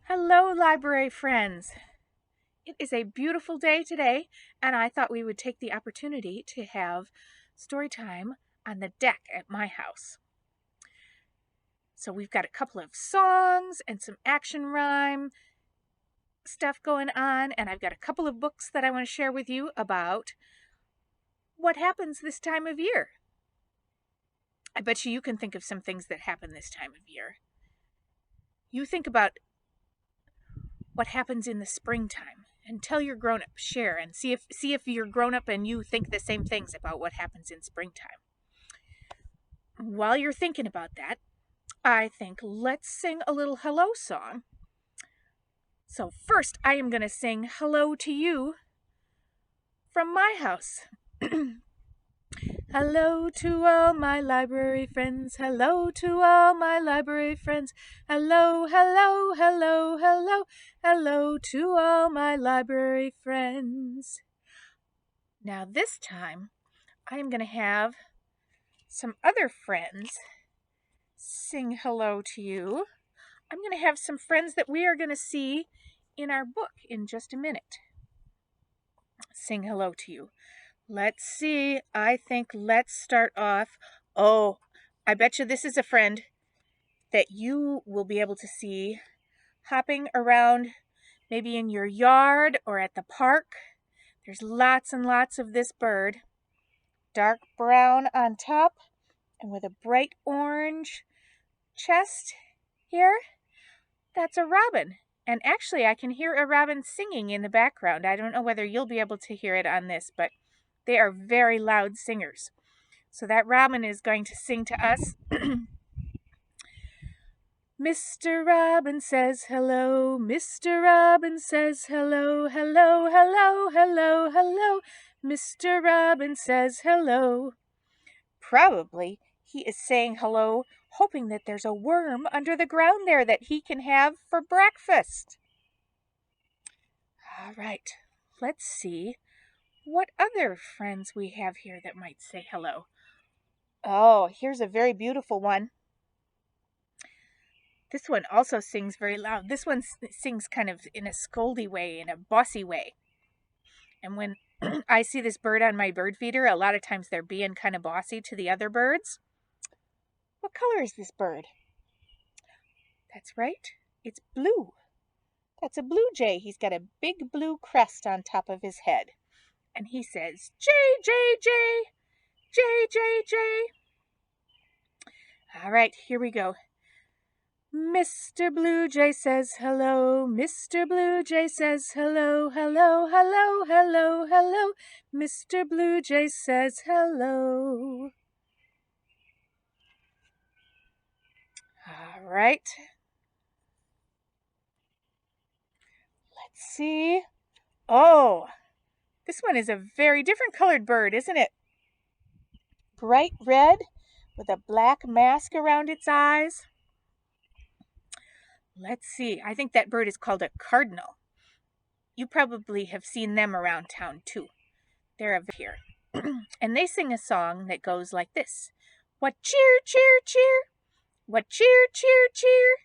Hello, library friends. It is a beautiful day today, and I thought we would take the opportunity to have story time on the deck at my house. So we've got a couple of songs and some action rhyme stuff going on, and I've got a couple of books that I want to share with you about what happens this time of year. I bet you can think of some things that happen this time of year. You think about what happens in the springtime and tell your grown-up, share, and see if you're grown-up and you think the same things about what happens in springtime. While you're thinking about that, I think let's sing a little hello song. So first I am going to sing hello to you from my house. Hello to all my library friends. Hello to all my library friends. Hello, hello, hello, hello. Hello to all my library friends. Now this time, I am going to have some other friends sing hello to you. I'm going to have some friends that we are going to see in our book in just a minute. Sing hello to you. Let's see. I think let's start off. Oh, I bet you this is a friend that you will be able to see hopping around maybe in your yard or at the park. There's lots and lots of this bird. Dark brown on top and with a bright orange chest here. That's a robin. And actually I can hear a robin singing in the background. I don't know whether you'll be able to hear it on this, but they are very loud singers. So that robin is going to sing to us. Mr. Robin says hello, Mr. Robin says hello, hello, hello, hello, hello. Mr. Robin says hello. Probably he is saying hello, hoping that there's a worm under the ground there that he can have for breakfast. All right, let's see what other friends we have here that might say hello. Oh, here's a very beautiful one. This one also sings very loud. This one sings kind of in a scoldy way, in a bossy way. And when I see this bird on my bird feeder, a lot of times they're being kind of bossy to the other birds. What color is this bird? That's right, it's blue. That's a blue jay. He's got a big blue crest on top of his head. And he says, Jay, Jay, Jay, Jay, Jay, Jay. All right, here we go. Mr. Blue Jay says hello, Mr. Blue Jay says hello, hello, hello, hello, hello. Mr. Blue Jay says hello. All right. Let's see. Oh, this one is a very different colored bird, isn't it? Bright red with a black mask around its eyes. Let's see. I think that bird is called a cardinal. You probably have seen them around town too. They're here. And they sing a song that goes like this. What cheer, cheer, cheer? What cheer, cheer, cheer?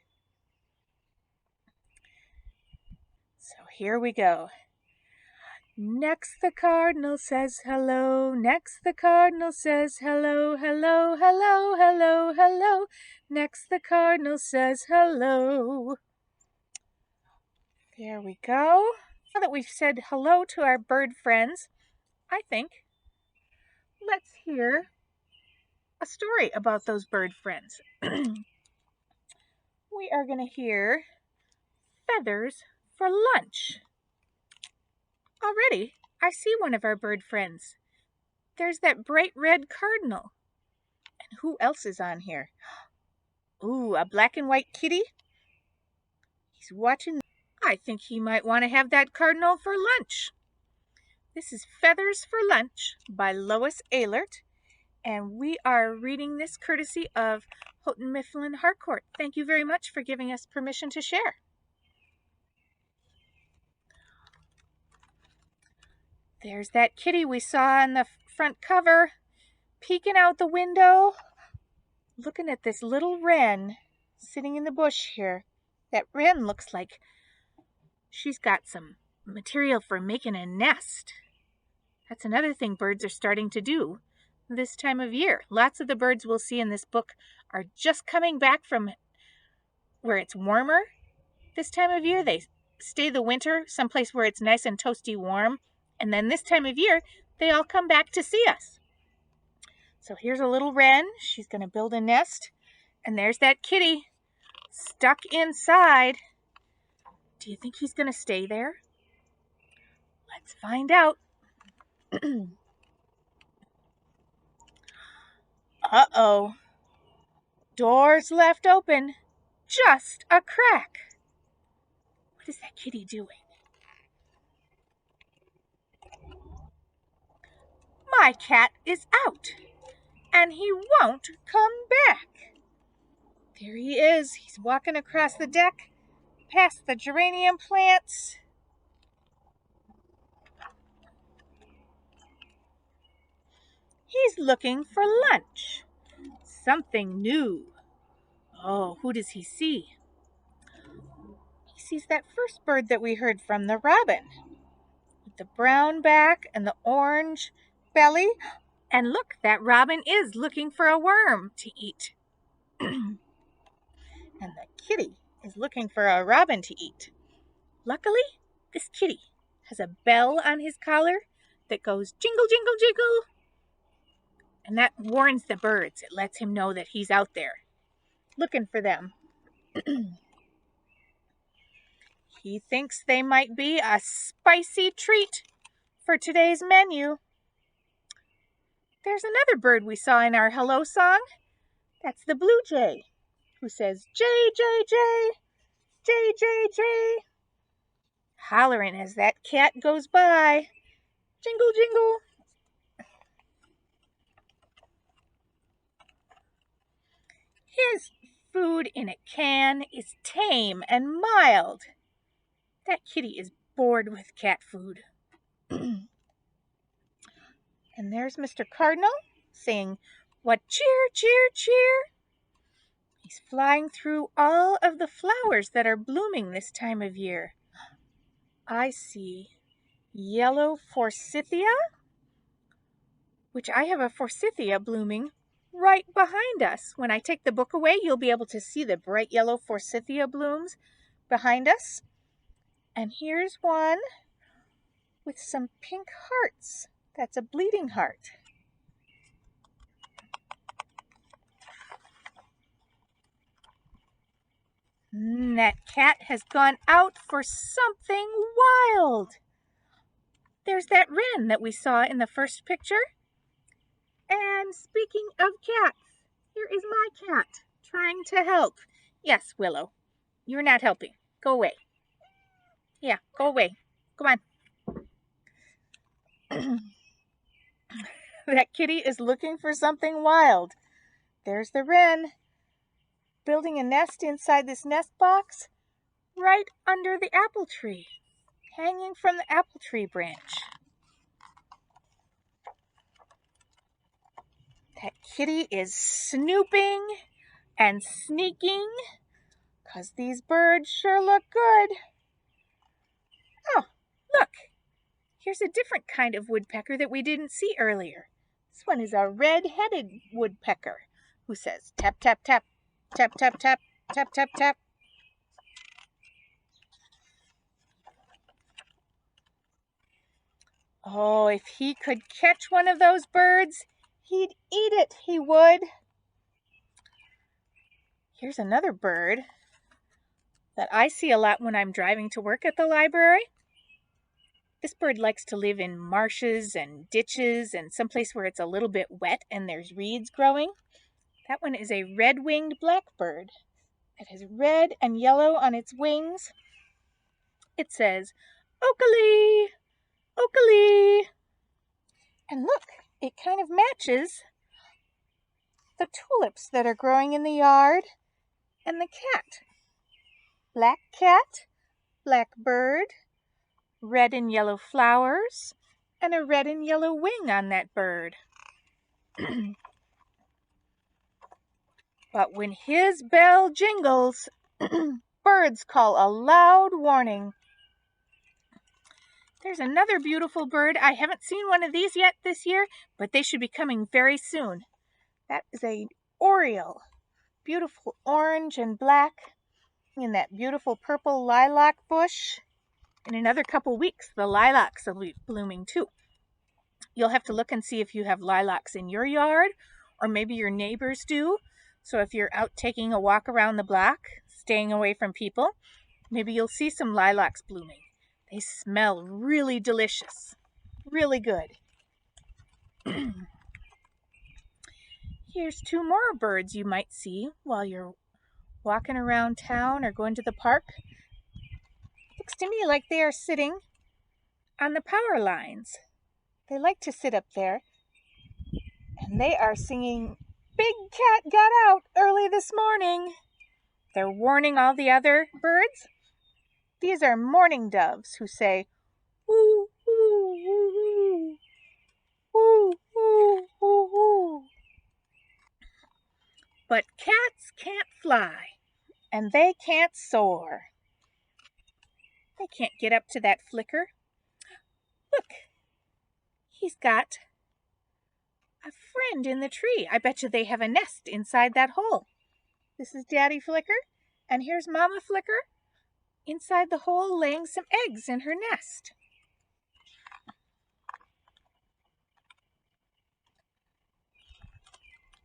So here we go. Next the cardinal says hello. Next the cardinal says hello, hello, hello, hello, hello. Next the cardinal says hello. There we go. Now that we've said hello to our bird friends, I think let's hear a story about those bird friends. We are going to hear Feathers for Lunch. Already, I see one of our bird friends. There's that bright red cardinal. And who else is on here? Ooh, a black and white kitty. He's watching. I think he might want to have that cardinal for lunch. This is Feathers for Lunch by Lois Ehlert, and we are reading this courtesy of Houghton Mifflin Harcourt. Thank you very much for giving us permission to share. There's that kitty we saw on the front cover, peeking out the window, looking at this little wren sitting in the bush here. That wren looks like she's got some material for making a nest. That's another thing birds are starting to do this time of year. Lots of the birds we'll see in this book are just coming back from where it's warmer this time of year. They stay the winter someplace where it's nice and toasty warm. And then this time of year, they all come back to see us. So here's a little wren. She's going to build a nest. And there's that kitty stuck inside. Do you think he's going to stay there? Let's find out. Uh-oh. Doors left open. Just a crack. What is that kitty doing? My cat is out, and he won't come back. There he is. He's walking across the deck, past the geranium plants. He's looking for lunch. Something new. Oh, who does he see? He sees that first bird that we heard from, the robin, with the brown back and the orange belly. And look, that robin is looking for a worm to eat. And the kitty is looking for a robin to eat. Luckily, this kitty has a bell on his collar that goes jingle, jingle, jingle. And that warns the birds. It lets him know that he's out there looking for them. He thinks they might be a spicy treat for today's menu. There's another bird we saw in our hello song. That's the blue jay, who says, Jay, Jay, Jay, Jay, Jay, Jay, hollering as that cat goes by. Jingle, jingle. His food in a can is tame and mild. That kitty is bored with cat food. And there's Mr. Cardinal saying, what cheer, cheer, cheer. He's flying through all of the flowers that are blooming this time of year. I see yellow forsythia, which I have a forsythia blooming right behind us. When I take the book away, you'll be able to see the bright yellow forsythia blooms behind us. And here's one with some pink hearts. That's a bleeding heart. That cat has gone out for something wild. There's that wren that we saw in the first picture. And speaking of cats, here is my cat trying to help. Yes, Willow, you're not helping. Go away. Yeah, go away. Come on. That kitty is looking for something wild. There's the wren building a nest inside this nest box right under the apple tree, hanging from the apple tree branch. That kitty is snooping and sneaking because these birds sure look good. Oh, look. Here's a different kind of woodpecker that we didn't see earlier. This one is a red-headed woodpecker who says tap, tap, tap, tap, tap, tap, tap, tap, tap. Oh, if he could catch one of those birds, he'd eat it, he would. Here's another bird that I see a lot when I'm driving to work at the library. This bird likes to live in marshes and ditches and someplace where it's a little bit wet and there's reeds growing. That one is a red-winged blackbird. It has red and yellow on its wings. It says, Oakley, Oakley. And look, it kind of matches the tulips that are growing in the yard and the cat, black bird, red and yellow flowers, and a red and yellow wing on that bird. But when his bell jingles, Birds call a loud warning. There's another beautiful bird. I haven't seen one of these yet this year, but they should be coming very soon. That is an oriole. Beautiful orange and black in that beautiful purple lilac bush. In another couple weeks, the lilacs will be blooming too. You'll have to look and see if you have lilacs in your yard, or maybe your neighbors do. So if you're out taking a walk around the block, staying away from people, maybe you'll see some lilacs blooming. They smell really delicious, really good. Here's two more birds you might see while you're walking around town or going to the park. Looks to me like they are sitting on the power lines. They like to sit up there, and they are singing, "Big Cat Got Out Early This Morning." They're warning all the other birds. These are mourning doves who say, "Woo, woo, woo, woo, woo, woo, woo, woo." But cats can't fly, and they can't soar. They can't get up to that flicker. Look, he's got a friend in the tree. I bet you they have a nest inside that hole. This is Daddy Flicker, and here's Mama Flicker inside the hole laying some eggs in her nest.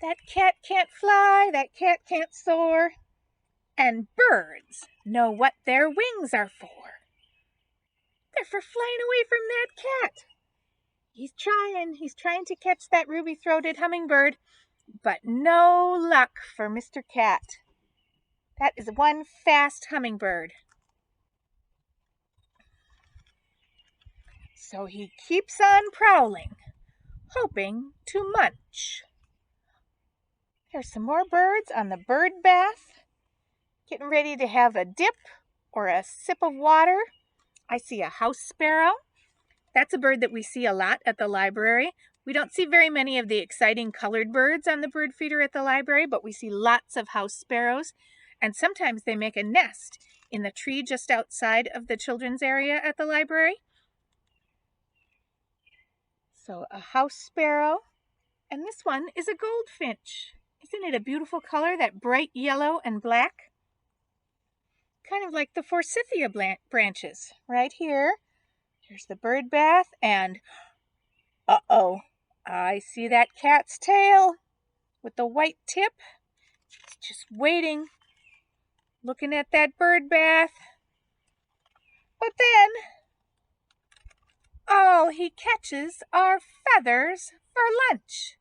That cat can't fly, that cat can't soar, and birds know what their wings are for. They're for flying away from that cat. He's trying to catch that ruby-throated hummingbird, but no luck for Mr. Cat. That is one fast hummingbird. So he keeps on prowling, hoping to munch. There's some more birds on the bird bath, getting ready to have a dip or a sip of water. I see a house sparrow. That's a bird that we see a lot at the library. We don't see very many of the exciting colored birds on the bird feeder at the library, but we see lots of house sparrows, and sometimes they make a nest in the tree just outside of the children's area at the library. So a house sparrow, and this one is a goldfinch. Isn't it a beautiful color, that bright yellow and black? Kind of like the forsythia branches right here. Here's the bird bath, and uh-oh, I see that cat's tail with the white tip. It's just waiting, looking at that bird bath. But then, all he catches are feathers for lunch.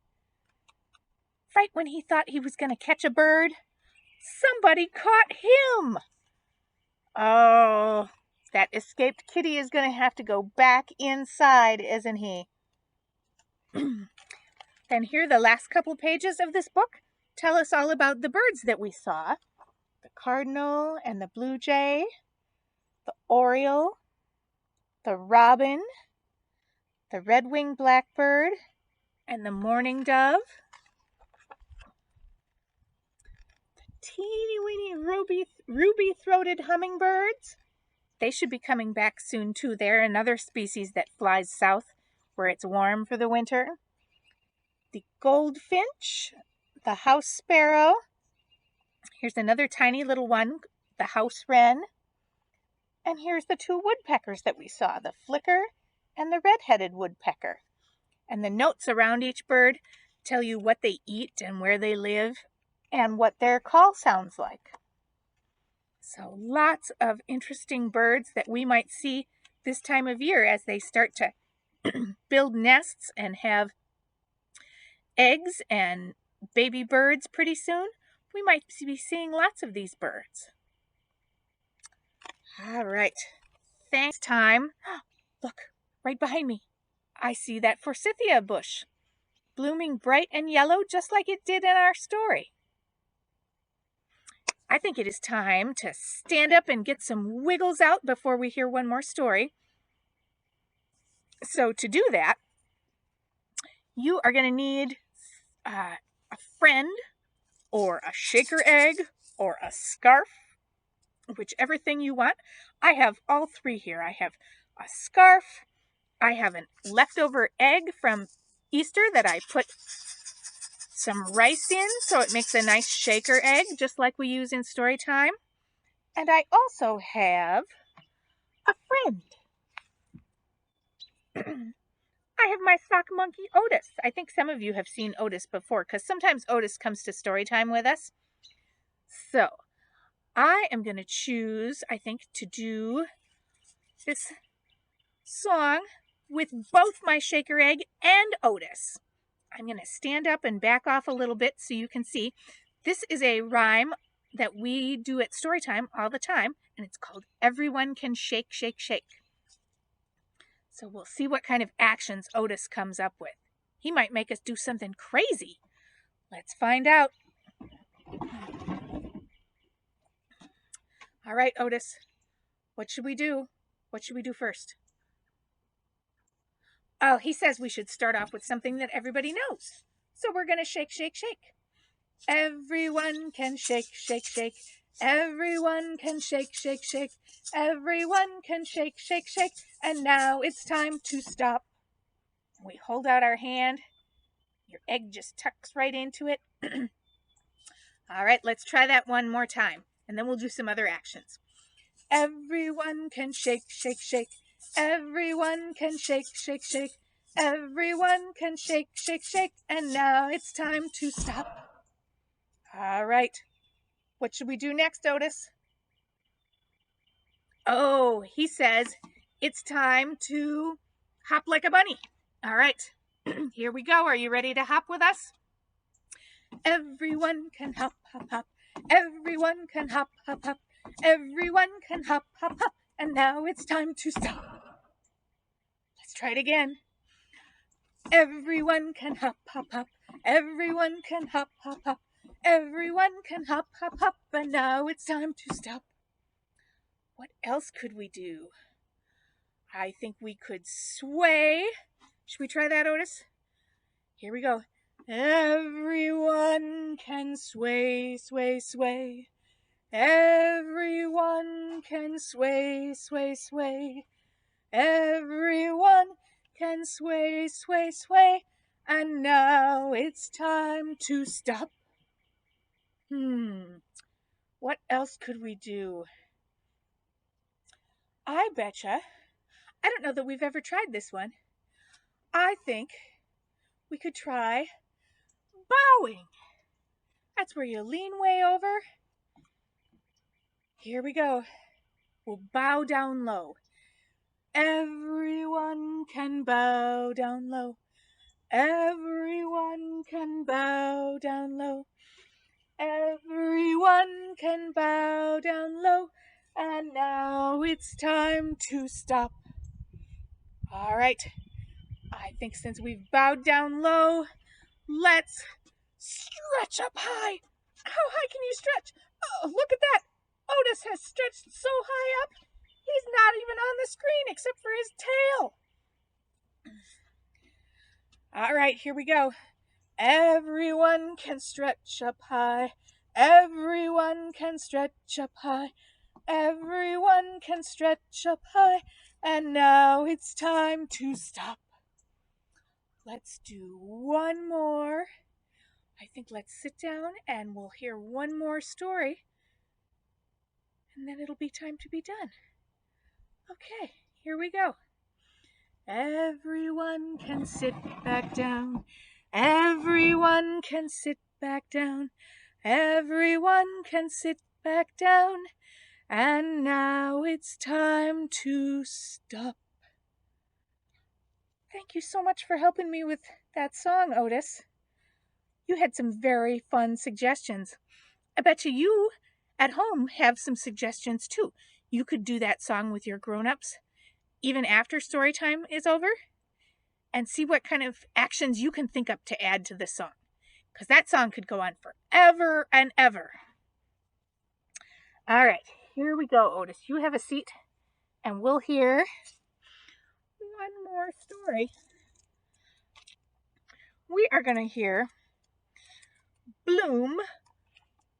Right when he thought he was going to catch a bird, somebody caught him. Oh, that escaped kitty is going to have to go back inside, isn't he? Then here, the last couple pages of this book tell us all about the birds that we saw. The cardinal and the blue jay, the oriole, the robin, the red-winged blackbird, and the mourning dove. The teeny-weeny ruby-throated hummingbirds. They should be coming back soon too. They're another species that flies south where it's warm for the winter. The goldfinch, the house sparrow. Here's another tiny little one, the house wren. And here's the two woodpeckers that we saw, the flicker and the red-headed woodpecker. And the notes around each bird tell you what they eat and where they live and what their call sounds like. So lots of interesting birds that we might see this time of year as they start to build nests and have eggs and baby birds pretty soon. We might be seeing lots of these birds. All right, thanks time. Look, right behind me. I see that forsythia bush, blooming bright and yellow just like it did in our story. I think it is time to stand up and get some wiggles out before we hear one more story. So to do that, you are going to need a friend or a shaker egg or a scarf whichever thing you want. I have all three here. I have a scarf. I have a leftover egg from Easter that I put some rice in so it makes a nice shaker egg, just like we use in Storytime. And I also have a friend. I have my sock monkey Otis. I think some of you have seen Otis before because sometimes Otis comes to Storytime with us. So I am going to choose, I think, to do this song with both my shaker egg and Otis. I'm going to stand up and back off a little bit so you can see. This is a rhyme that we do at Storytime all the time, and it's called Everyone Can Shake, Shake, Shake. So we'll see what kind of actions Otis comes up with. He might make us do something crazy. Let's find out. All right, Otis, what should we do? What should we do first? Oh, he says we should start off with something that everybody knows. So we're going to shake, shake, shake. Everyone can shake, shake, shake. Everyone can shake, shake, shake. Everyone can shake, shake, shake. And now it's time to stop. We hold out our hand. Your egg just tucks right into it. All right, let's try that one more time, and then we'll do some other actions. Everyone can shake, shake, shake. Everyone can shake, shake, shake. Everyone can shake, shake, shake. And now it's time to stop. All right. What should we do next, Otis? Oh, he says it's time to hop like a bunny. All right. Here we go. Are you ready to hop with us? Everyone can hop, hop, hop. Everyone can hop, hop, hop. Everyone can hop, hop, hop. And now it's time to stop. Let's try it again. Everyone can hop, hop, hop. Everyone can hop, hop, hop. Everyone can hop, hop, hop. And now it's time to stop. What else could we do? I think we could sway. Should we try that, Otis? Here we go. Everyone can sway, sway, sway. Everyone can sway, sway, sway. Everyone can sway, sway, sway. And now it's time to stop. What else could we do? I betcha. I don't know that we've ever tried this one. I think we could try bowing. That's where you lean way over. Here we go. We'll bow down low. Everyone can bow down low. Everyone can bow down low. Everyone can bow down low. And now it's time to stop. All right. I think since we've bowed down low, let's stretch up high. How high can you stretch? Oh, look at that. Otis has stretched so high up, he's not even on the screen except for his tail. All right, here we go. Everyone can stretch up high. Everyone can stretch up high. Everyone can stretch up high. And now it's time to stop. Let's do one more. I think let's sit down and we'll hear one more story. And then it'll be time to be done. Okay, here we go. Everyone can sit back down. Everyone can sit back down. Everyone can sit back down. And now it's time to stop. Thank you so much for helping me with that song, Otis. You had some very fun suggestions. I bet you at home have some suggestions too. You could do that song with your grown-ups even after story time is over and see what kind of actions you can think up to add to the song. Because that song could go on forever and ever. All right, here we go, Otis. You have a seat and we'll hear one more story. We are going to hear Bloom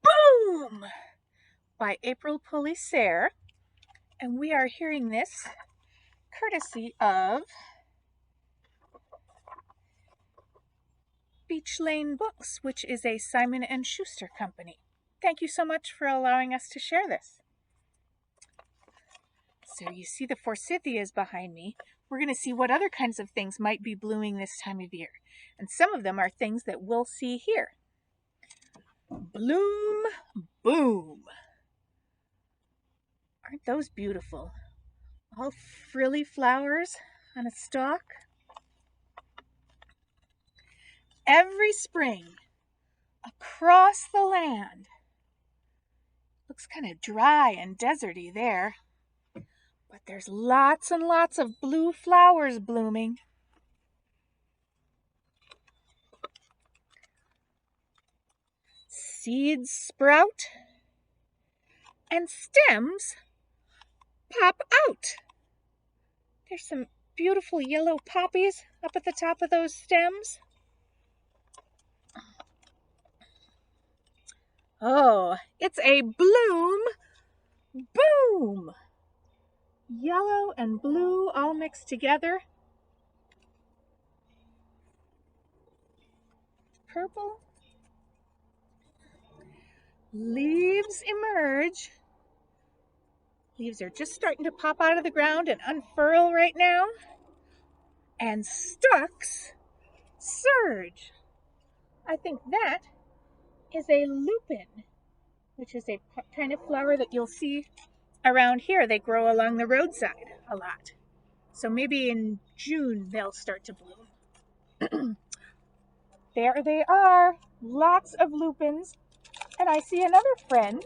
Boom. by April Polisser, and we are hearing this courtesy of Beach Lane Books, which is a Simon & Schuster company. Thank you so much for allowing us to share this. So you see the forsythias behind me. We're going to see what other kinds of things might be blooming this time of year. And some of them are things that we'll see here. Bloom, boom. Aren't those beautiful? All frilly flowers on a stalk. Every spring, across the land. Looks kind of dry and deserty there. But there's lots and lots of blue flowers blooming. Seeds sprout and stems pop out. There's some beautiful yellow poppies up at the top of those stems. Oh, it's a bloom boom. Yellow and blue all mixed together. Purple. Leaves emerge. Leaves are just starting to pop out of the ground and unfurl right now. And stalks surge. I think that is a lupin, which is a kind of flower that you'll see around here. They grow along the roadside a lot. So maybe in June they'll start to bloom. There they are, lots of lupins. And I see another friend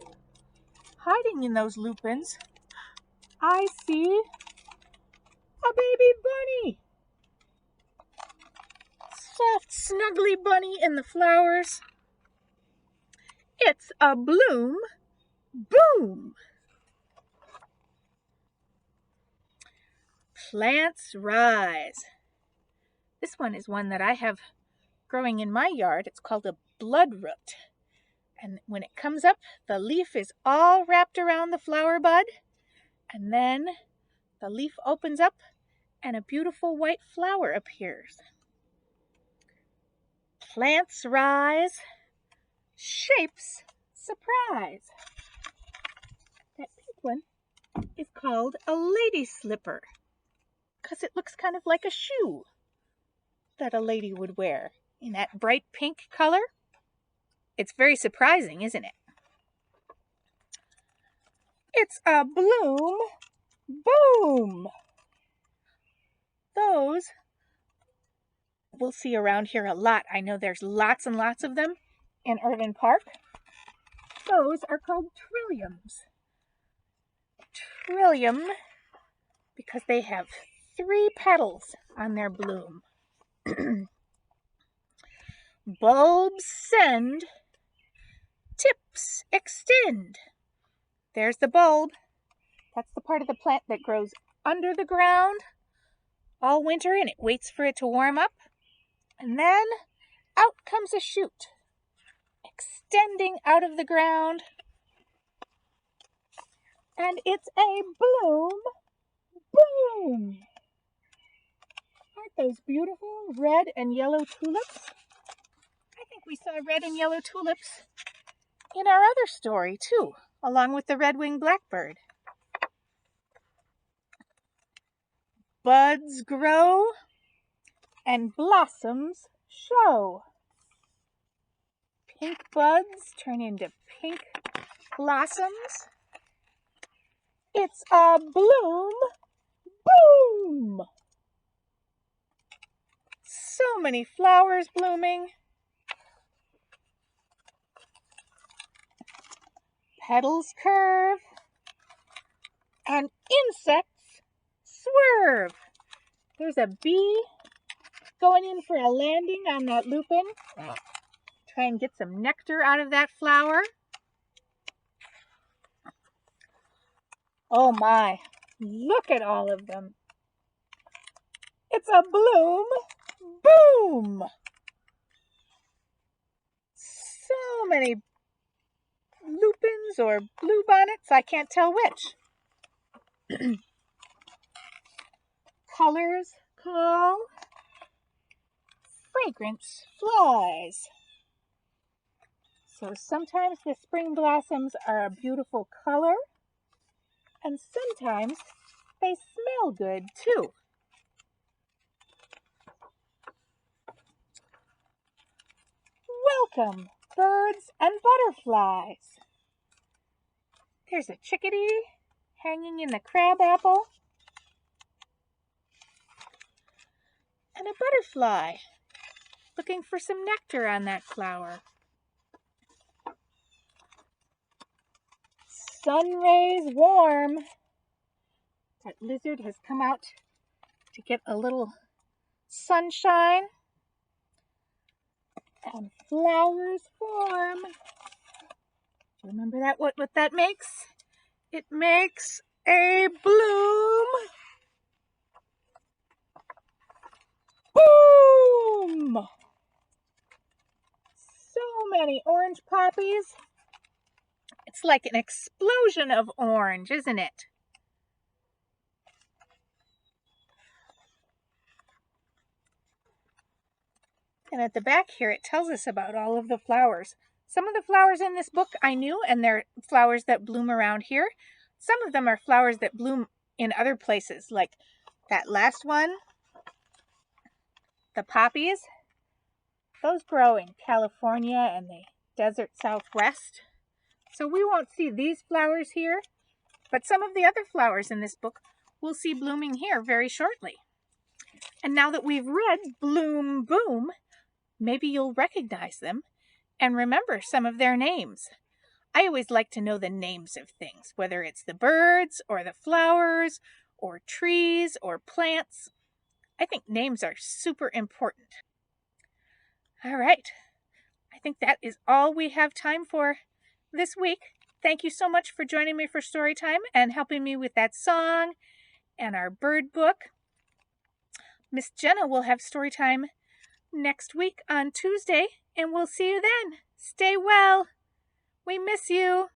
hiding in those lupins. I see a baby bunny. Soft, snuggly bunny in the flowers. It's a bloom boom. Plants rise. This one is one that I have growing in my yard. It's called a bloodroot. And when it comes up, the leaf is all wrapped around the flower bud. And then the leaf opens up and a beautiful white flower appears. Plants rise, shapes surprise. That pink one is called a lady slipper because it looks kind of like a shoe that a lady would wear in that bright pink color. It's very surprising, isn't it? It's a bloom boom. Those we'll see around here a lot. I know there's lots and lots of them in Irvin Park. Those are called trilliums. Trillium because they have 3 petals on their bloom. Bulbs send, tips extend. There's the bulb. That's the part of the plant that grows under the ground all winter and it waits for it to warm up. And then out comes a shoot, extending out of the ground. And it's a bloom boom. Aren't those beautiful red and yellow tulips? I think we saw red and yellow tulips in our other story too, along with the red-winged blackbird. Buds grow and blossoms show. Pink buds turn into pink blossoms. It's a bloom boom. So many flowers blooming. Petals curve and insects swerve. There's a bee going in for a landing on that lupin. Try and get some nectar out of that flower. Oh my, look at all of them. It's a bloom boom. So many lupins blossoms or bluebonnets, I can't tell which. Colors call fragrance flies. So sometimes the spring blossoms are a beautiful color, and sometimes they smell good too. Welcome, birds and butterflies. There's a chickadee hanging in the crabapple, and a butterfly looking for some nectar on that flower. Sun rays warm. That lizard has come out to get a little sunshine. And flowers form. Remember that what that makes? It makes a bloom. Boom! So many orange poppies. It's like an explosion of orange, isn't it? And at the back here, it tells us about all of the flowers. Some of the flowers in this book I knew, and they're flowers that bloom around here. Some of them are flowers that bloom in other places, like that last one, the poppies. Those grow in California and the desert Southwest. So we won't see these flowers here, but some of the other flowers in this book we'll see blooming here very shortly. And now that we've read Bloom Boom, maybe you'll recognize them and remember some of their names. I always like to know the names of things, whether it's the birds or the flowers or trees or plants. I think names are super important. All right, I think that is all we have time for this week. Thank you so much for joining me for story time and helping me with that song and our bird book. Miss Jenna will have story time next week on Tuesday, and we'll see you then. Stay well. We miss you.